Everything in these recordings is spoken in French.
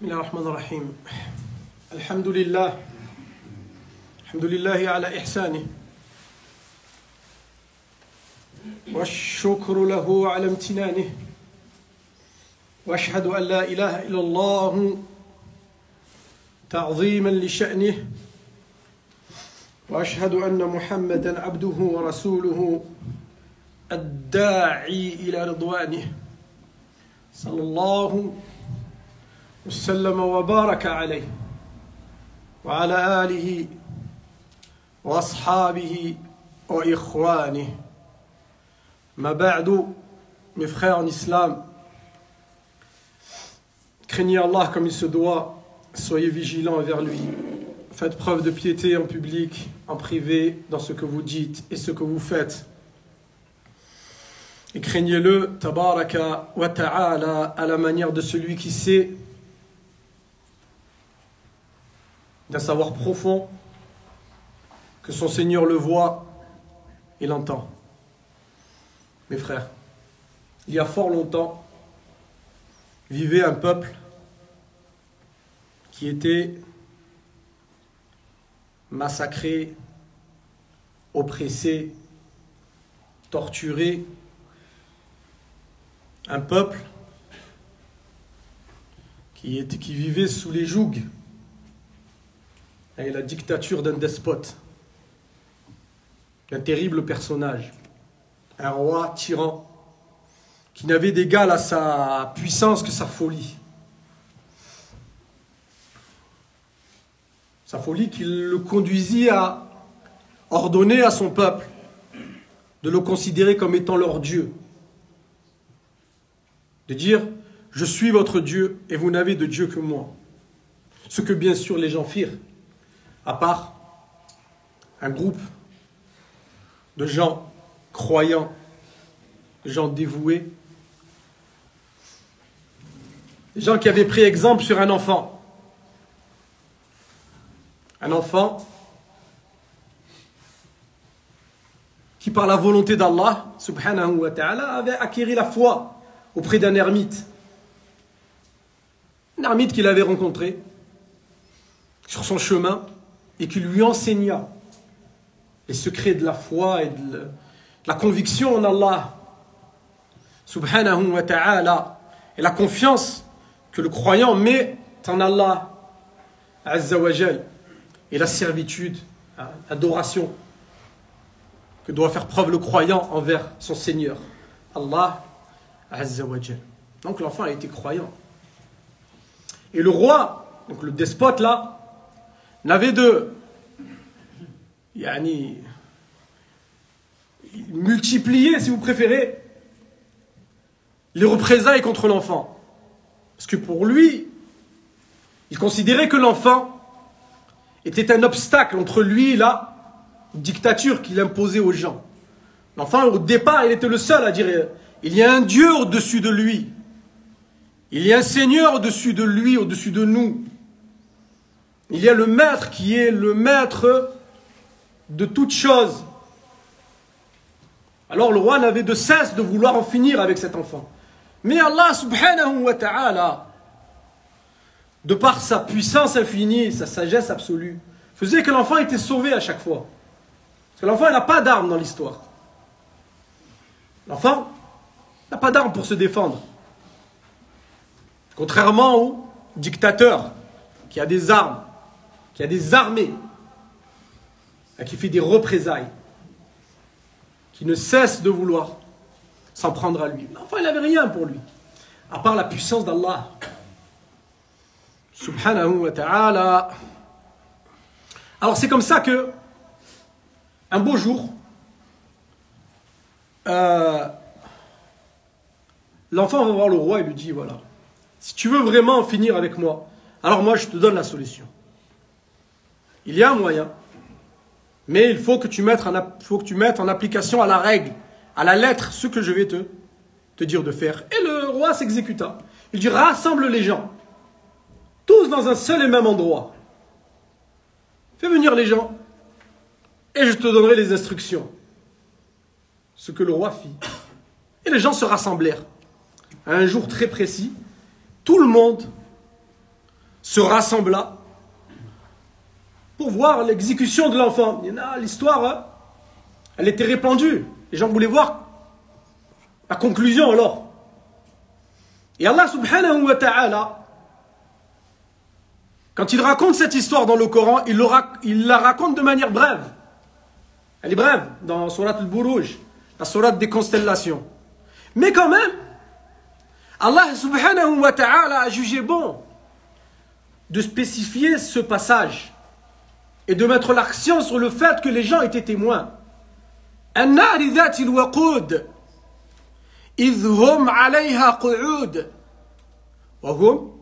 بسم الله الرحمن الرحيم الحمد لله على إحسانه والشكر له على امتنانه وأشهد أن لا إله إلا الله تعظيما لشأنه وأشهد أن محمدا عبده ورسوله الداعي إلى رضوانه صلى الله وسلم وبارك عليه وعلى آله وأصحابه وإخوانه. Ma ba'du, mes frères en islam, craignez Allah comme il se doit, soyez vigilants envers lui. Faites preuve de piété en public, en privé, dans ce que vous dites et ce que vous faites. Et craignez-le, tabaraka wa ta'ala, à la manière de celui qui sait, d'un savoir profond, que son Seigneur le voit et l'entend. Mes frères, il y a fort longtemps, vivait un peuple qui était massacré, oppressé, torturé. Un peuple qui vivait sous les jougs et la dictature d'un despote, d'un terrible personnage, un roi tyran qui n'avait d'égal à sa puissance que sa folie. Sa folie qui le conduisit à ordonner à son peuple de le considérer comme étant leur Dieu. De dire, je suis votre Dieu et vous n'avez de Dieu que moi. Ce que bien sûr les gens firent, à part un groupe de gens croyants, de gens dévoués, des gens qui avaient pris exemple sur un enfant. Un enfant qui, par la volonté d'Allah, subhanahu wa ta'ala, avait acquis la foi auprès d'un ermite. Un ermite qu'il avait rencontré sur son chemin et qui lui enseigna les secrets de la foi et de la conviction en Allah, subhanahu wa ta'ala, et la confiance que le croyant met en Allah, azza wa jal, et la servitude, l'adoration que doit faire preuve le croyant envers son Seigneur, Allah, azza wa jal. Donc l'enfant a été croyant. Et le roi, donc le despote là, n'avait de multiplier, si vous préférez, les représailles contre l'enfant. Parce que pour lui, il considérait que l'enfant était un obstacle entre lui et la dictature qu'il imposait aux gens. L'enfant, au départ, il était le seul à dire, il y a un Dieu au-dessus de lui. Il y a un Seigneur au-dessus de lui, au-dessus de nous. Il y a le maître qui est le maître de toutes choses. Alors le roi n'avait de cesse de vouloir en finir avec cet enfant. Mais Allah subhanahu wa ta'ala, de par sa puissance infinie, sa sagesse absolue, faisait que l'enfant était sauvé à chaque fois. Parce que l'enfant n'a pas d'arme dans l'histoire. L'enfant n'a pas d'arme pour se défendre. Contrairement au dictateur qui a des armes, qui a des armées, qui fait des représailles, qui ne cesse de vouloir s'en prendre à lui. L'enfant, il n'avait rien pour lui, à part la puissance d'Allah, subhanahu wa ta'ala. Alors c'est comme ça que, un beau jour, l'enfant va voir le roi et lui dit, voilà, si tu veux vraiment en finir avec moi, alors moi je te donne la solution. Il y a un moyen, mais il faut que tu mettes en application à la règle, à la lettre, ce que je vais te dire de faire. Et le roi s'exécuta. Il dit, rassemble les gens, tous dans un seul et même endroit. Fais venir les gens, et je te donnerai les instructions. Ce que le roi fit. Et les gens se rassemblèrent. À un jour très précis, tout le monde se rassembla pour voir l'exécution de l'enfant. L'histoire, elle était répandue. Les gens voulaient voir la conclusion alors. Et Allah subhanahu wa ta'ala, quand il raconte cette histoire dans le Coran, il la raconte de manière brève. Elle est brève dans Surat al-Buruj, la Surat des constellations. Mais quand même, Allah subhanahu wa ta'ala a jugé bon de spécifier ce passage et de mettre l'accent sur le fait que les gens étaient témoins. النار ذات الوقود إذ هم عليها قعود وهم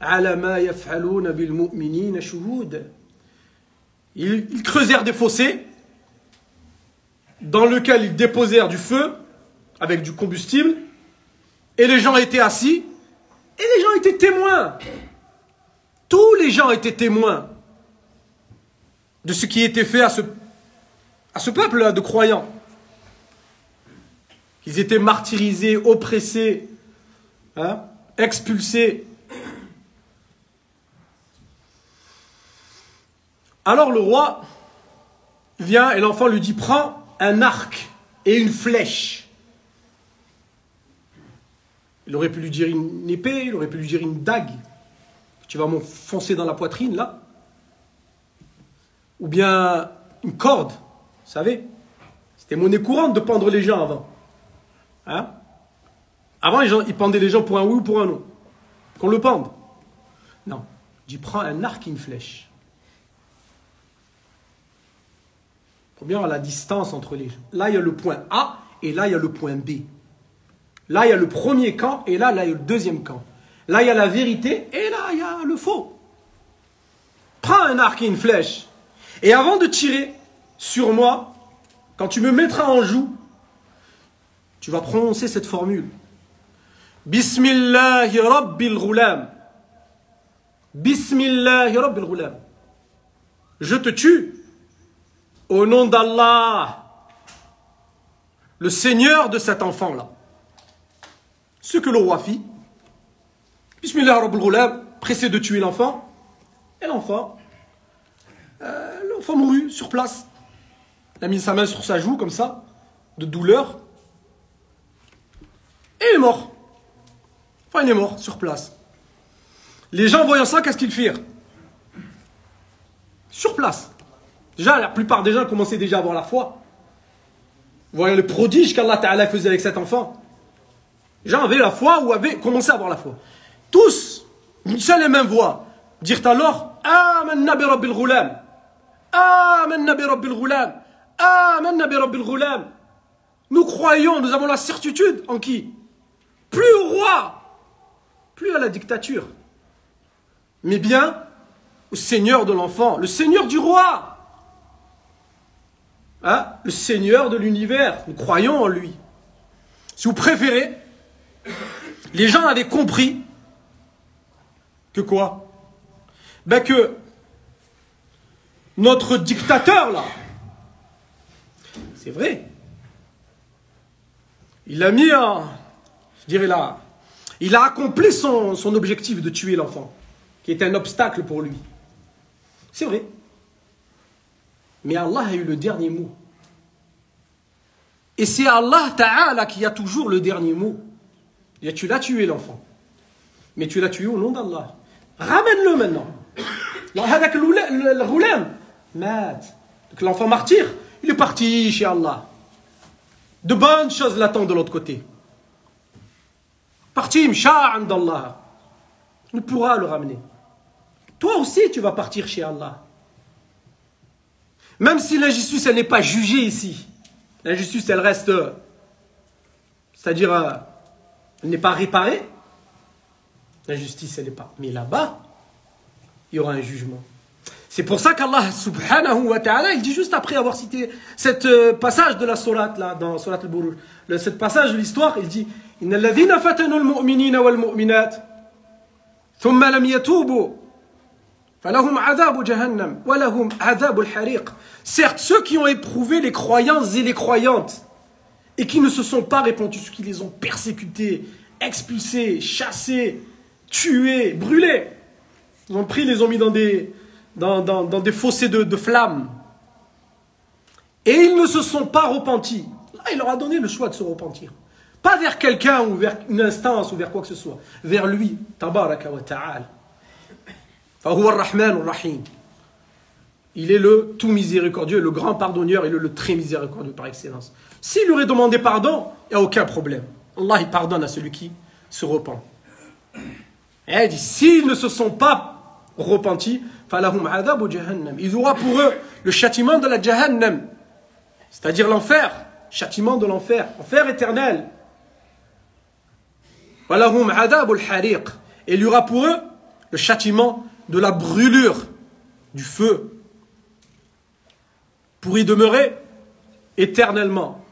على ما يفعلون بالمؤمنين شهود. Ils creusèrent des fossés dans lesquels ils déposèrent du feu avec du combustible et les gens étaient assis et les gens étaient témoins. Tous les gens étaient témoins de ce qui était fait à ce peuple de croyants. Ils étaient martyrisés, oppressés, expulsés. Alors le roi vient et l'enfant lui dit, prends un arc et une flèche. Il aurait pu lui dire une épée, il aurait pu lui dire une dague. Tu vas m'enfoncer dans la poitrine là. Ou bien une corde, vous savez. C'était monnaie courante de pendre les gens avant. Avant, ils pendaient les gens pour un oui ou pour un non. Qu'on le pende. Non. Il dit, prends un arc et une flèche. Pour bien avoir la distance entre les gens. Là, il y a le point A et là, il y a le point B. Là, il y a le premier camp et là, il y a le deuxième camp. Là, il y a la vérité et là, il y a le faux. Prends un arc et une flèche. Et avant de tirer sur moi, quand tu me mettras en joue, tu vas prononcer cette formule. Bismillahi Rabbil Ghulam. Bismillahi Rabbil Ghulam. Je te tue au nom d'Allah, le Seigneur de cet enfant-là. Ce que le roi fit. Bismillahi Rabbil Ghulam, pressé de tuer l'enfant. Et l'enfant mourut sur place. Il a mis sa main sur sa joue, comme ça, de douleur. Et il est mort. Enfin, il est mort, sur place. Les gens, voyant ça, qu'est-ce qu'ils firent? Sur place. Déjà, la plupart des gens commençaient déjà à avoir la foi. Voyant le prodige qu'Allah Ta'ala faisait avec cet enfant. Les gens avaient la foi ou avaient commencé à avoir la foi. Tous, une seule et même voix, dirent alors, Amanna bi Rabbil Ghulam. Amanna bi Rabbil Ghulam. Amanna bi Rabbil Ghulam. Nous croyons, nous avons la certitude en qui? Plus au roi, plus à la dictature, mais bien au Seigneur de l'enfant, le Seigneur du roi, le Seigneur de l'univers. Nous croyons en lui. Si vous préférez, les gens avaient compris que quoi? Ben que notre dictateur là, c'est vrai, il a mis je dirais là, il a accompli son objectif de tuer l'enfant, qui était un obstacle pour lui. C'est vrai. Mais Allah a eu le dernier mot. Et c'est Allah Ta'ala qui a toujours le dernier mot. Tu l'as tué l'enfant. Mais tu l'as tué au nom d'Allah. Ramène-le maintenant. Donc l'enfant martyr, il est parti chez Allah. De bonnes choses l'attendent de l'autre côté. Parti, msha'an d'Allah. Il pourra le ramener. Toi aussi, tu vas partir chez Allah. Même si l'injustice, elle n'est pas jugée ici. L'injustice, elle reste, c'est-à-dire, elle n'est pas réparée. L'injustice, elle n'est pas. Mais là-bas, il y aura un jugement. C'est pour ça qu'Allah subhanahu wa ta'ala, il dit juste après avoir cité ce passage de la sourate, là, dans Surat al-Buruj, ce passage de l'histoire, il dit Inna alladhina fatanu al-mu'minina wal-mu'minat thumma lam yatubu falahum adhabu jahannam wa lahum adhabu al-hariq. Certes, ceux qui ont éprouvé les croyants et les croyantes et qui ne se sont pas répandus, ceux qui les ont persécutés, expulsés, chassés, tués, brûlés, Ils ont pris, les ont mis dans des fossés de flammes. Et ils ne se sont pas repentis. Là, il leur a donné le choix de se repentir. Pas vers quelqu'un ou vers une instance ou vers quoi que ce soit. Vers lui. Tabaraka wa ta'ala. Fahuwa ar-Rahman ar-Rahim. Il est le tout miséricordieux, le grand pardonneur et le très miséricordieux par excellence. S'il lui aurait demandé pardon, il n'y a aucun problème. Allah, il pardonne à celui qui se repent. Et il dit, s'ils ne se sont pas repentis, falahum adhabu jahannam. Il y aura pour eux le châtiment de la Jahannam. C'est-à-dire l'enfer. Châtiment de l'enfer. Enfer éternel. Walahum adhabu al-hariq. Et il y aura pour eux le châtiment de la brûlure, du feu, pour y demeurer éternellement.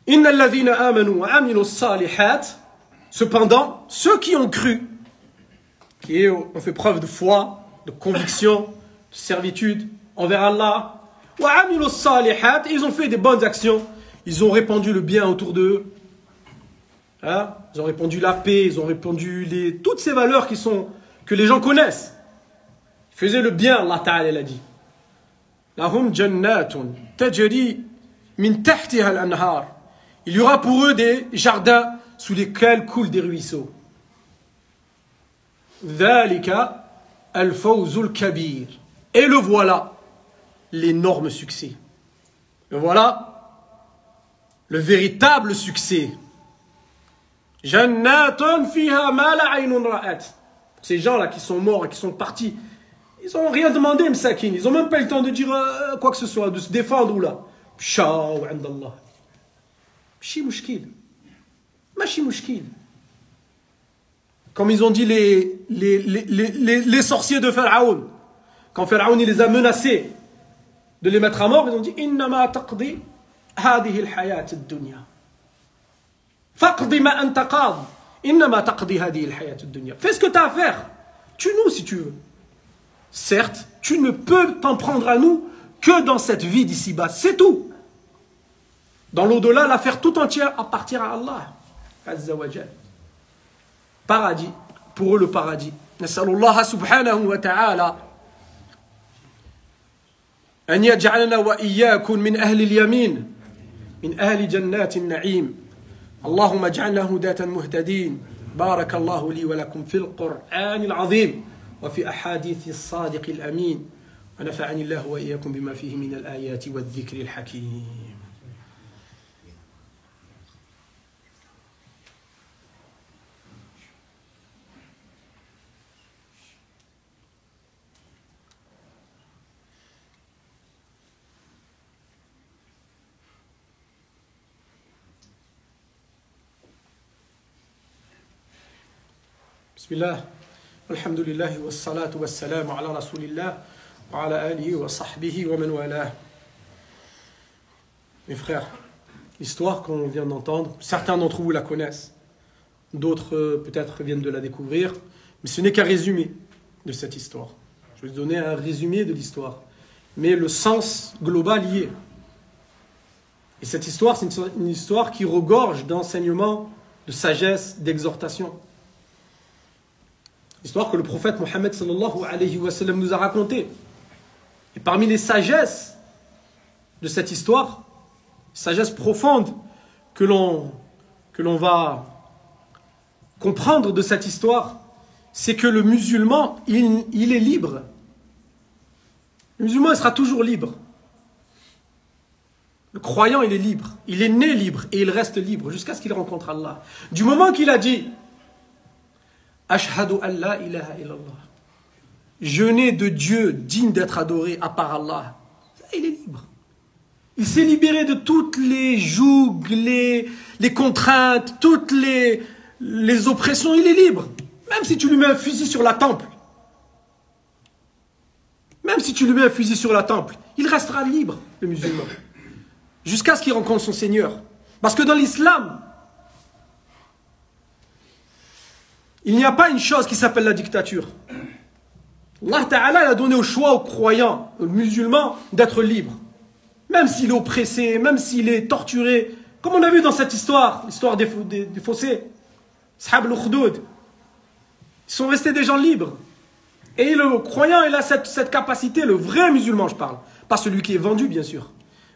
Inna alladhina amanu wa amilu salihat. Cependant, ceux qui ont cru, qui ont fait preuve de foi, de conviction, de servitude envers Allah, wa amilu salihat, ils ont fait des bonnes actions, ils ont répandu le bien autour d'eux, hein? Ils ont répandu la paix, ils ont répandu toutes ces valeurs que les gens connaissent. Ils faisaient le bien, Allah Ta'ala l'a dit. Lahum jannatun tajri min tahtiha al-anhar. Il y aura pour eux des jardins sous lesquels coulent des ruisseaux. Dhalika al-fawzul kabir. Et le voilà, l'énorme succès. Le voilà, le véritable succès. Jannatun fiha ma la aynun ra'at. Ces gens-là qui sont morts et qui sont partis, ils n'ont rien demandé, msakin. Ils n'ont même pas eu le temps de dire quoi que ce soit, de se défendre ou là. Pshaw indallah. Machi mushkil. Machi mushkil. Comme ils ont dit les sorciers de Pharaon. Quand Pharaon il les a menacés de les mettre à mort, ils ont dit Innama taqdi hadihi al-hayat ad-dunya. Faqdi ma anta qad. Innama taqdi hadihi al-hayat ad-dunya. Fais ce que tu as à faire. Tue-nous si tu veux. Certes, tu ne peux t'en prendre à nous que dans cette vie d'ici-bas. C'est tout. Dans l'au-delà, l'affaire tout entière appartient à Allah. Azza wa Jal. Paradis. Pour eux, le paradis. Nas'alullah subhanahu wa ta'ala أن يجعلنا وإياكم من أهل اليمين من أهل جنات النعيم اللهم اجعلنا هداة مهتدين بارك الله لي ولكم في القرآن العظيم وفي أحاديث الصادق الأمين ونفعني الله وإياكم بما فيه من الآيات والذكر الحكيم. بسم الله والحمد لله والصلاة والسلام على رسول الله وعلى آله وصحبه ومن والاه. Mes frères, l'histoire qu'on vient d'entendre, certains d'entre vous la connaissent, d'autres peut-être viennent de la découvrir, mais ce n'est qu'un résumé de cette histoire. Je vais vous donner un résumé de l'histoire, mais le sens global y est. Et cette histoire, c'est une histoire qui regorge d'enseignements, de sagesse, d'exhortation. L'histoire que le prophète Mohammed sallallahu alayhi wa sallam nous a racontée. Et parmi les sagesses de cette histoire, sagesse profonde que l'on va comprendre de cette histoire, c'est que le musulman, il est libre. Le musulman, il sera toujours libre. Le croyant, il est libre. Il est né libre et il reste libre jusqu'à ce qu'il rencontre Allah. Du moment qu'il a dit Ashhadu an la ilaha illallah. Je n'ai de Dieu digne d'être adoré à part Allah. Il est libre. Il s'est libéré de toutes les jougs, les contraintes, toutes les oppressions. Il est libre. Même si tu lui mets un fusil sur la tempe. Même si tu lui mets un fusil sur la tempe, il restera libre, le musulman. Jusqu'à ce qu'il rencontre son Seigneur. Parce que dans l'islam, il n'y a pas une chose qui s'appelle la dictature. Allah Ta'ala a donné au choix aux croyants, aux musulmans, d'être libres. Même s'il est oppressé, même s'il est torturé. Comme on a vu dans cette histoire, l'histoire des fossés. Ashab al-Ukhdud. Ils sont restés des gens libres. Et le croyant, il a cette capacité, le vrai musulman, je parle. Pas celui qui est vendu, bien sûr.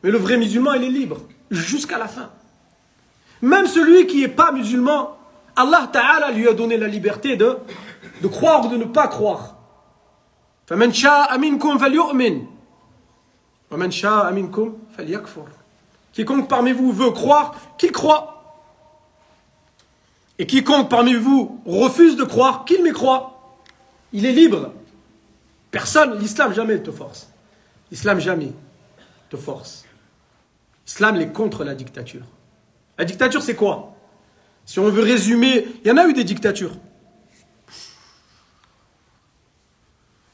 Mais le vrai musulman, il est libre. Jusqu'à la fin. Même celui qui n'est pas musulman, Allah Ta'ala lui a donné la liberté de croire ou de ne pas croire. فَمَنْ شَاءَ مِنْكُمْ فَلْيُؤْمِنْ وَمَنْ شَاءَ مِنْكُمْ فَلْيَكْفُرْ. Quiconque parmi vous veut croire, qu'il croit. Et quiconque parmi vous refuse de croire, qu'il mécroit. Il est libre. Personne, l'islam jamais te force. L'islam jamais te force. L'islam est contre la dictature. La dictature, c'est quoi? Si on veut résumer, il y en a eu des dictatures.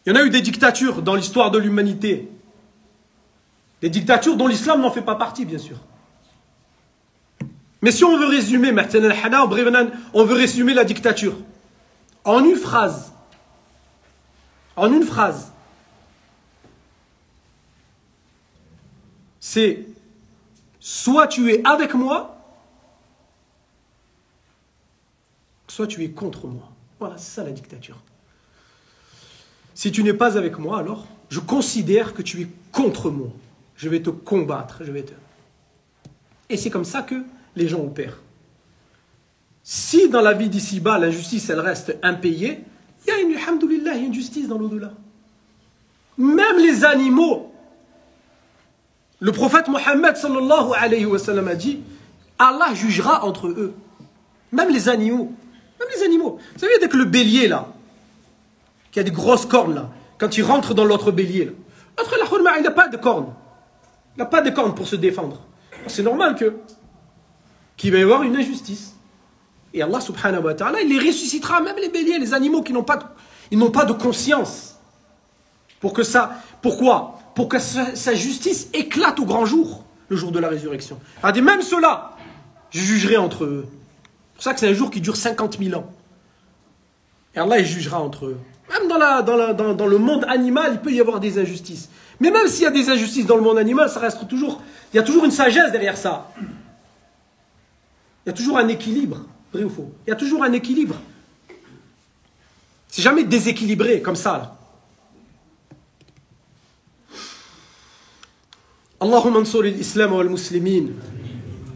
Il y en a eu des dictatures dans l'histoire de l'humanité. Des dictatures dont l'islam n'en fait pas partie, bien sûr. Mais si on veut résumer, on veut résumer la dictature en une phrase. En une phrase. C'est soit tu es avec moi, soit tu es contre moi. Voilà, c'est ça la dictature. Si tu n'es pas avec moi, alors je considère que tu es contre moi. Je vais te combattre. Et c'est comme ça que les gens opèrent. Si dans la vie d'ici-bas, l'injustice, elle reste impayée, il y a une justice dans l'au-delà. Même les animaux. Le prophète Mohammed sallallahu alayhi wa sallam a dit, Allah jugera entre eux. Même les animaux. Même les animaux. Vous savez, dès que le bélier, là, qui a des grosses cornes, là, quand il rentre dans l'autre bélier, là, l'autre, il n'a pas de cornes. Il n'a pas de cornes pour se défendre. C'est normal qu'il va y avoir une injustice. Et Allah subhanahu wa ta'ala, il les ressuscitera, même les béliers, les animaux qui n'ont pas de conscience. Pourquoi? Pour que sa justice éclate au grand jour, le jour de la résurrection. Il dit, même ceux-là, je jugerai entre eux. C'est pour ça que c'est un jour qui dure 50 000 ans. Et Allah, il jugera entre eux. Même dans le monde animal, il peut y avoir des injustices. Mais même s'il y a des injustices dans le monde animal, ça reste toujours... Il y a toujours une sagesse derrière ça. Il y a toujours un équilibre. Vrai ou faux? Il y a toujours un équilibre. C'est jamais déséquilibré comme ça, là. اللهم انصر الإسلام والمسلمين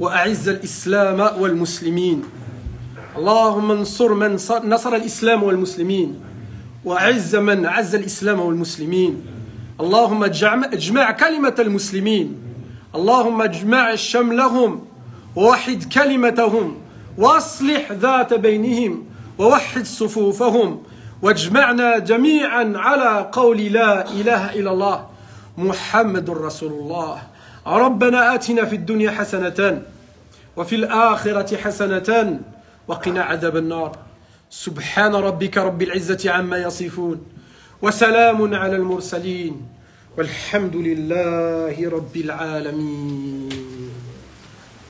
وأعز الإسلام والمسلمين اللهم انصر من نصر الإسلام والمسلمين وأعز من عز الإسلام والمسلمين اللهم اجمع كلمة المسلمين اللهم اجمع شملهم ووحد كلمتهم وأصلح ذات بينهم ووحد صفوفهم واجمعنا جميعا على قول لا إله إلا الله محمد رسول الله ربنا آتنا في الدنيا حسنة وفي الآخرة حسنة وقنا عذاب النار سبحان ربك رب العزة عما يصفون وسلام على المرسلين والحمد لله رب العالمين